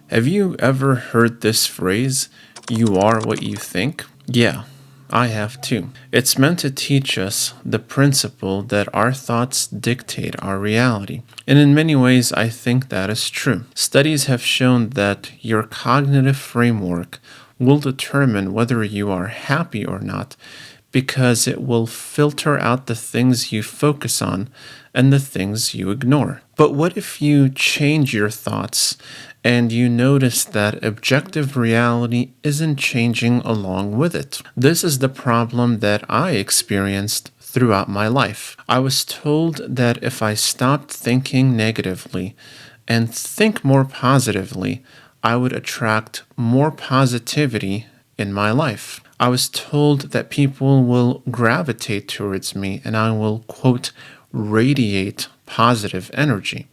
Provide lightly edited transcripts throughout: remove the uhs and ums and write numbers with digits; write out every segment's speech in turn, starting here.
Have you ever heard this phrase, you are what you think? Yeah, I have too. It's meant to teach us the principle that our thoughts dictate our reality. And in many ways, I think that is true. Studies have shown that your cognitive framework will determine whether you are happy or not because it will filter out the things you focus on and the things you ignore. But what if you change your thoughts and you notice that objective reality isn't changing along with it? This is the problem that I experienced throughout my life. I was told that if I stopped thinking negatively and think more positively, I would attract more positivity in my life. I was told that people will gravitate towards me and I will, quote, radiate positive energy,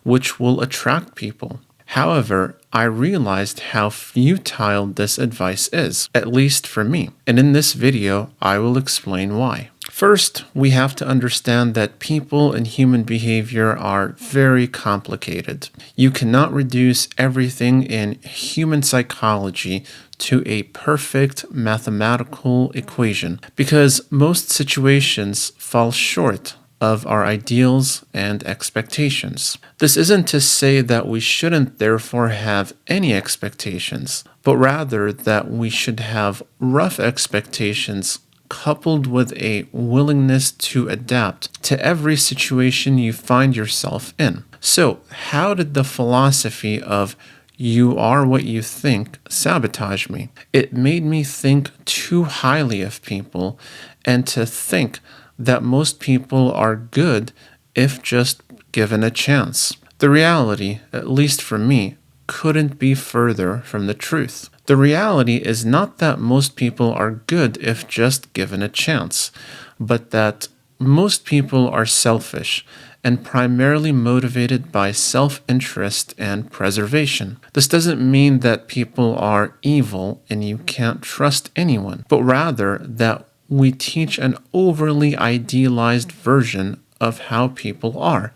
which will attract people. However, I realized how futile this advice is, at least for me. And in this video, I will explain why. First, we have to understand that people and human behavior are very complicated. You cannot reduce everything in human psychology to a perfect mathematical equation because most situations fall short of our ideals and expectations. This isn't to say that we shouldn't therefore have any expectations, but rather that we should have rough expectations coupled with a willingness to adapt to every situation you find yourself in. So, how did the philosophy of you are what you think sabotage me? It made me think too highly of people and to think that most people are good if just given a chance. The reality, at least for me, couldn't be further from the truth. The reality is not that most people are good if just given a chance, but that most people are selfish and primarily motivated by self-interest and preservation. This doesn't mean that people are evil and you can't trust anyone, but rather that we teach an overly idealized version of how people are,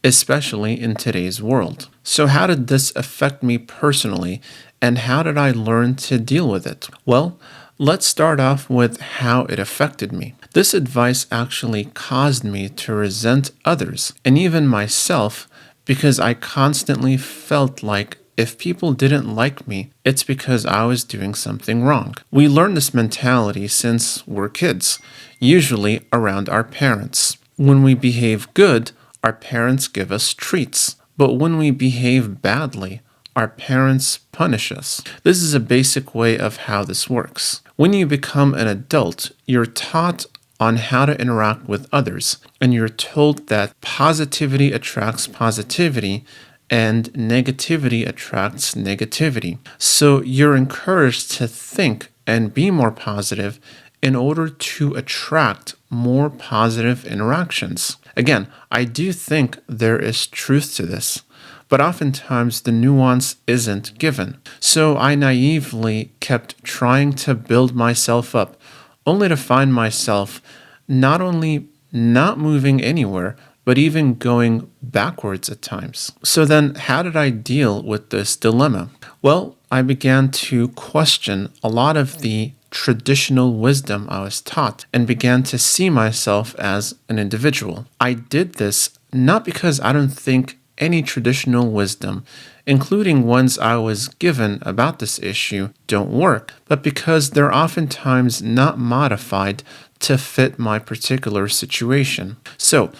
especially in today's world. So, how did this affect me personally, and how did I learn to deal with it? Well, let's start off with how it affected me. This advice actually caused me to resent others, and even myself, because I constantly felt like if people didn't like me, it's because I was doing something wrong. We learn this mentality since we're kids, usually around our parents. When we behave good, our parents give us treats. But when we behave badly, our parents punish us. This is a basic way of how this works. When you become an adult, you're taught on how to interact with others, and you're told that positivity attracts positivity and negativity attracts negativity. So you're encouraged to think and be more positive in order to attract more positive interactions. Again, I do think there is truth to this, but oftentimes the nuance isn't given. So I naively kept trying to build myself up, only to find myself not only not moving anywhere, but even going backwards at times. So then, how did I deal with this dilemma? Well, I began to question a lot of the traditional wisdom I was taught and began to see myself as an individual. I did this not because I don't think any traditional wisdom, including ones I was given about this issue, don't work, but because they're oftentimes not modified to fit my particular situation. So,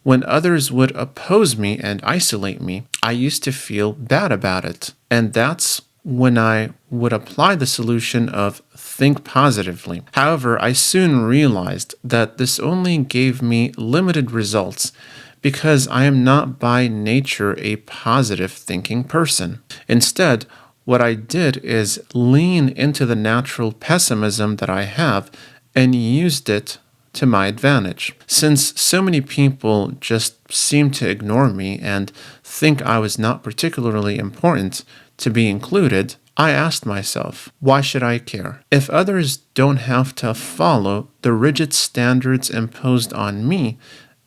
when others would oppose me and isolate me, I used to feel bad about it. And that's when I would apply the solution of think positively. However, I soon realized that this only gave me limited results because I am not by nature a positive thinking person. Instead, what I did is lean into the natural pessimism that I have and used it to my advantage. Since so many people just seemed to ignore me and think I was not particularly important to be included, I asked myself, why should I care? If others don't have to follow the rigid standards imposed on me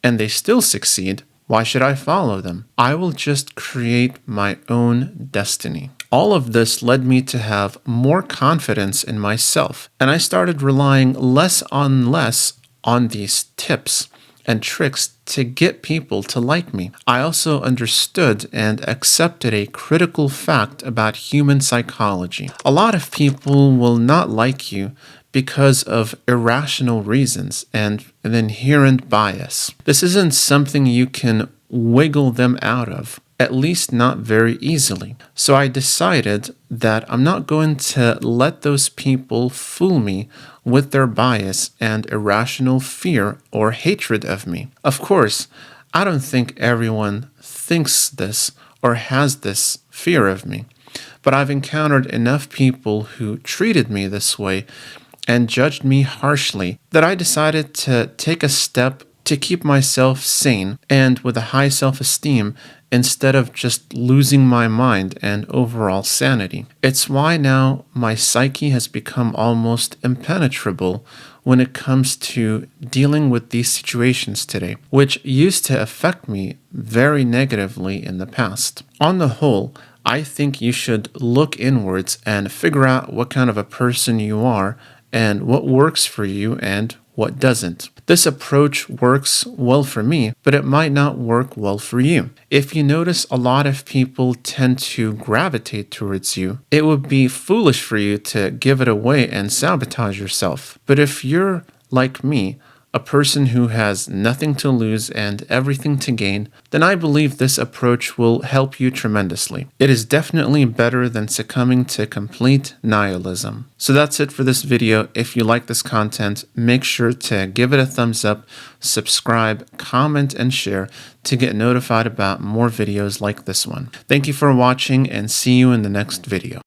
and they still succeed, why should I follow them? I will just create my own destiny. All of this led me to have more confidence in myself, and I started relying less on these tips and tricks to get people to like me. I also understood and accepted a critical fact about human psychology. A lot of people will not like you because of irrational reasons and an inherent bias. This isn't something you can wiggle them out of, at least not very easily. So I decided that I'm not going to let those people fool me with their bias and irrational fear or hatred of me. Of course, I don't think everyone thinks this or has this fear of me, but I've encountered enough people who treated me this way and judged me harshly that I decided to take a step to keep myself sane and with a high self-esteem instead of just losing my mind and overall sanity. It's why now my psyche has become almost impenetrable when it comes to dealing with these situations today, which used to affect me very negatively in the past. On the whole, I think you should look inwards and figure out what kind of a person you are and what works for you and what doesn't. This approach works well for me, but it might not work well for you. If you notice a lot of people tend to gravitate towards you, it would be foolish for you to give it away and sabotage yourself. But if you're like me, a person who has nothing to lose and everything to gain, then I believe this approach will help you tremendously. It is definitely better than succumbing to complete nihilism. So that's it for this video. If you like this content, make sure to give it a thumbs up, subscribe, comment, and share to get notified about more videos like this one. Thank you for watching and see you in the next video.